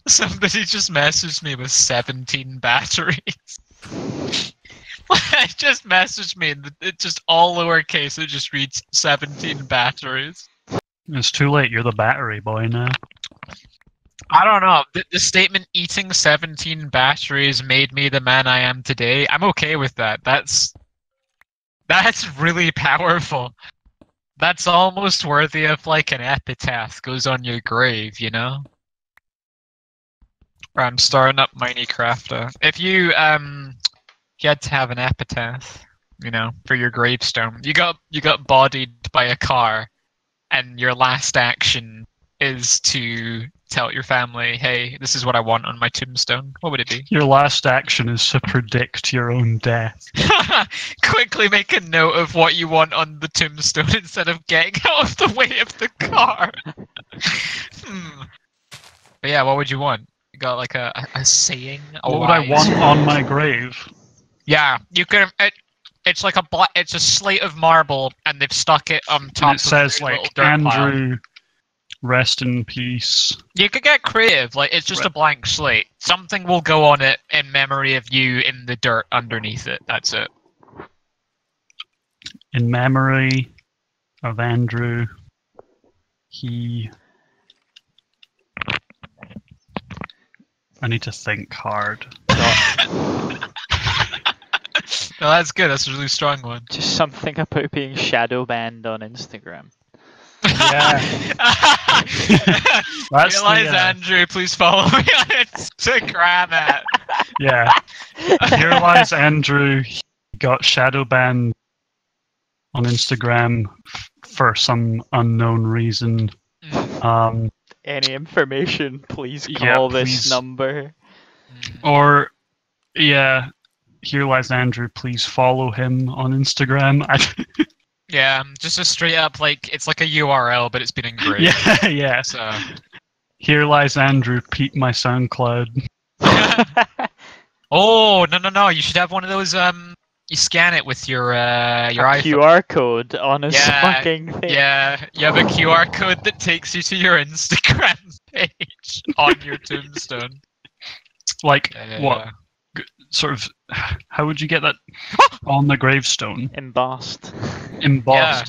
Somebody just messaged me with 17 batteries. It just messaged me, and it just all lowercase. It just reads 17 batteries. It's too late. You're the battery boy now. I don't know. The statement "eating 17 batteries made me the man I am today." I'm okay with that. That's really powerful. That's almost worthy of like an epitaph goes on your grave, you know? Or I'm starting up Minecraft. If you had to have an epitaph, you know, for your gravestone. You got bodied by a car, and your last action is to tell your family, "Hey, this is what I want on my tombstone." What would it be? Your last action is to predict your own death. Quickly make a note of what you want on the tombstone instead of getting out of the way of the car. But yeah, what would you want? You got like a saying? What would I want on my grave? Yeah, you can. It's like it's a slate of marble, and they've stuck it on top. And it says like Andrew, rest in peace. You could get creative. Like it's just a blank slate. Something will go on it in memory of you in the dirt underneath it. That's it. In memory of Andrew, I need to think hard. No, that's good. That's a really strong one. Just something about being shadow banned on Instagram. Yeah. Realize, Andrew, please follow me on Instagram. Yeah. Here lies Andrew. He got shadow banned on Instagram for some unknown reason. Any information, please call this number. Or, yeah. Here lies Andrew. Please follow him on Instagram. Yeah, just a straight up it's like a URL, but it's been engraved. Yeah. So. Here lies Andrew. Peep my SoundCloud. Oh no! You should have one of those. You scan it with your iPhone. QR code on a fucking thing. Yeah, you have a QR code that takes you to your Instagram page on your tombstone. Like what? Sort of, how would you get that on the gravestone? Embossed. Yeah.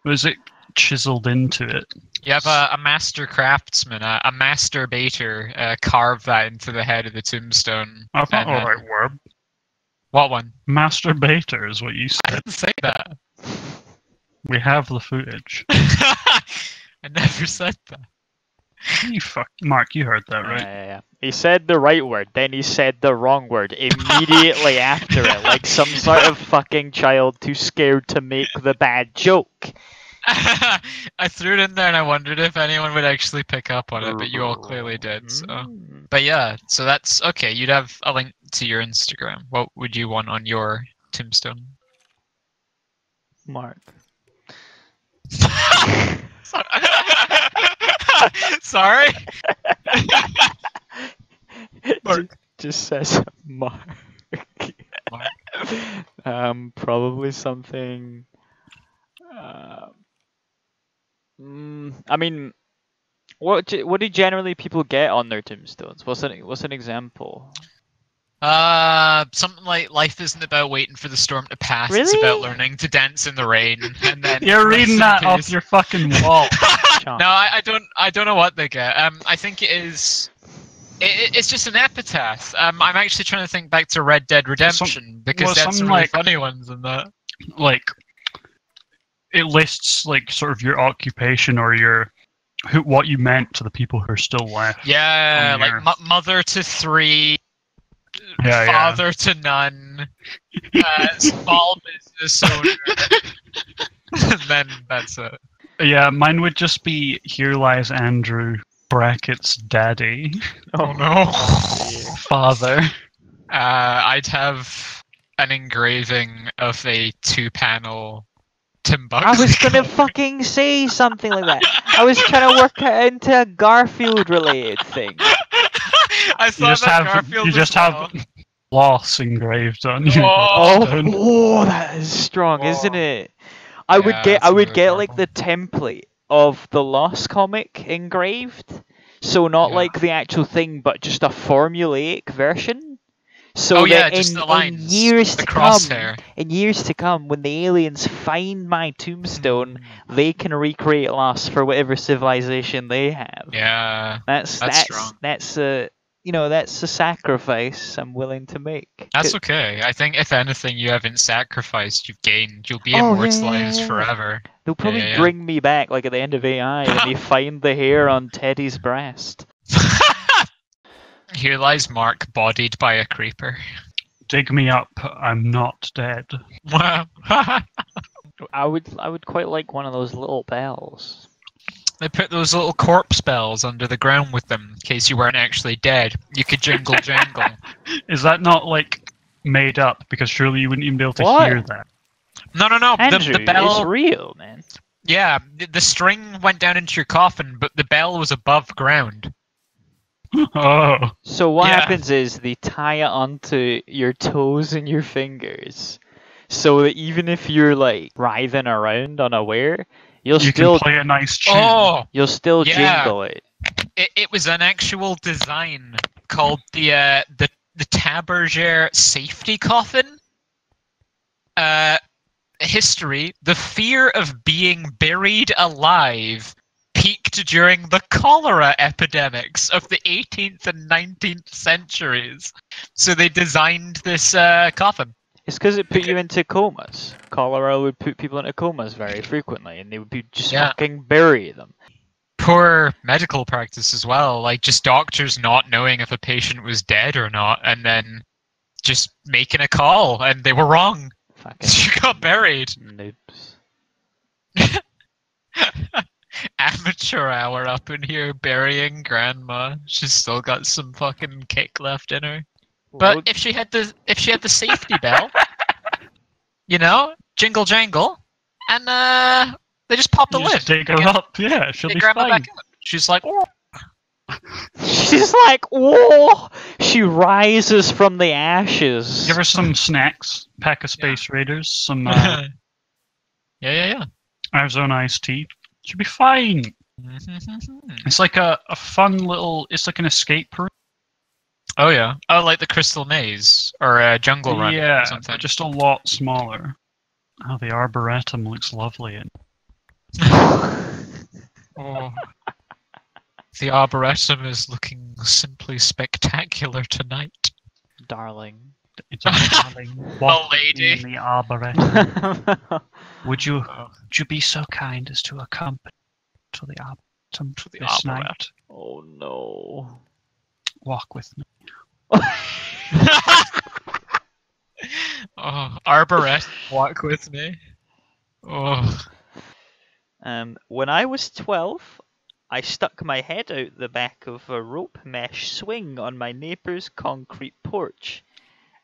Was it chiseled into it? You have a master craftsman, a masturbator, carve that into the head of the tombstone. That's not the right word. What one? Masturbator is what you said. I didn't say that. We have the footage. I never said that. You Mark, you heard that, right? Yeah. He said the right word, then he said the wrong word immediately after it, like some sort of fucking child too scared to make the bad joke. I threw it in there and I wondered if anyone would actually pick up on it, but you all clearly did. So, but yeah, so that's okay. You'd have a link to your Instagram. What would you want on your tombstone? Mark. Sorry? Mark. Just says Mark. Probably something. I mean, what do generally people get on their tombstones? What's an example? Something like life isn't about waiting for the storm to pass. Really? It's about learning to dance in the rain. And then you're reading that off your fucking wall. No, I don't know what they get. I think it is. It's just an epitaph. I'm actually trying to think back to Red Dead Redemption because there's some really funny ones in that. Like, it lists like sort of your occupation or what you meant to the people who are still left. Yeah, like mother to 3, father to none, small business owner, and then that's it. Yeah, mine would just be here lies Andrew. Brackets daddy. Oh no. Father. I'd have an engraving of a 2-panel Timbuktu. I was gonna fucking say something like that. I was trying to work it into a Garfield related thing. I thought Garfield you just have loss engraved on you. Oh, that is strong, isn't it? I would get like the template of the Lost comic engraved. So not Yeah. like the actual thing, but just a formulaic version. So Oh yeah, that just the lines, the come, crosshair. in years to come, when the aliens find my tombstone, Mm. they can recreate us for whatever civilization they have. Yeah, That's strong. that's a that's a sacrifice I'm willing to make. That's okay. I think if anything you haven't sacrificed, you've gained. You'll be Oh, immortalized forever. They'll probably yeah. bring me back like at the end of AI when they find the hair on Teddy's breast. Here lies Mark, bodied by a creeper. Dig me up. I'm not dead. I would quite like one of those little bells. They put those little corpse bells under the ground with them in case you weren't actually dead. You could jingle jangle. Is that not like made up? Because surely you wouldn't even be able to What? hear that. No. Andrew, The bell. it's real, man. Yeah, the string went down into your coffin, but the bell was above ground. Oh. So what Yeah. happens is they tie it onto your toes and your fingers, so that even if you're like writhing around unaware, You still can play a nice tune. Oh, you'll still Yeah. jingle it. it was an actual design called the Taberger safety coffin. History: the fear of being buried alive peaked during the cholera epidemics of the 18th and 19th centuries. So they designed this coffin. It's because it put you into comas. Cholera would put people into comas very frequently, and they would be just Yeah. fucking bury them. Poor medical practice as well, like just doctors not knowing if a patient was dead or not, and then just making a call, and they were wrong. Fucking She got buried. noobs. Amateur hour up in here burying grandma. She's still got some fucking kick left in her. But Load- if she had the safety bell, jingle jangle, and they just pop the You lid. just dig her Again. up. Yeah, she'll They be grab her fine. back out. She's like, oh. She's like, whoa! She rises from the ashes. Give her some snacks. Pack of Space Raiders. Some yeah. Arizona iced tea. She'll be fine. It's like a fun little. It's like an escape room. Oh yeah. Oh, like the Crystal Maze or Jungle Run. Yeah, or something. but just a lot smaller. Oh, the arboretum looks lovely. And Oh. The Arboretum is looking simply spectacular tonight. Darling. it's a darling. Walk with me lady. in the arboretum. Would you Oh. be so kind as to accompany to the arboretum To the this arboretum. night? Oh no. Walk with me. Oh, Arboretum, walk with me. Oh. When I was 12, I stuck my head out the back of a rope mesh swing on my neighbour's concrete porch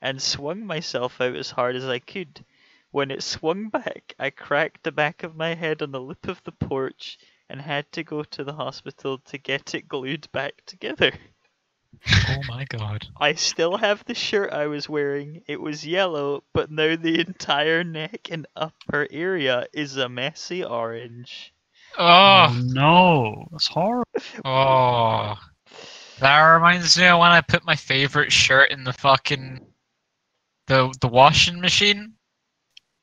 and swung myself out as hard as I could. When it swung back, I cracked the back of my head on the lip of the porch and had to go to the hospital to get it glued back together. Oh my god. I still have the shirt I was wearing. It was yellow, but now the entire neck and upper area is a messy orange. Oh Oh. no, that's horrible. Oh. That reminds me of when I put my favorite shirt in the fucking the washing machine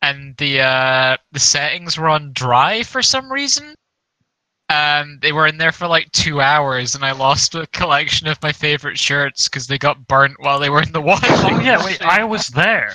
and the settings were on dry for some reason. They were in there for like 2 hours, and I lost a collection of my favorite shirts because they got burnt while they were in the washing. Oh yeah, wait, machine. I was there.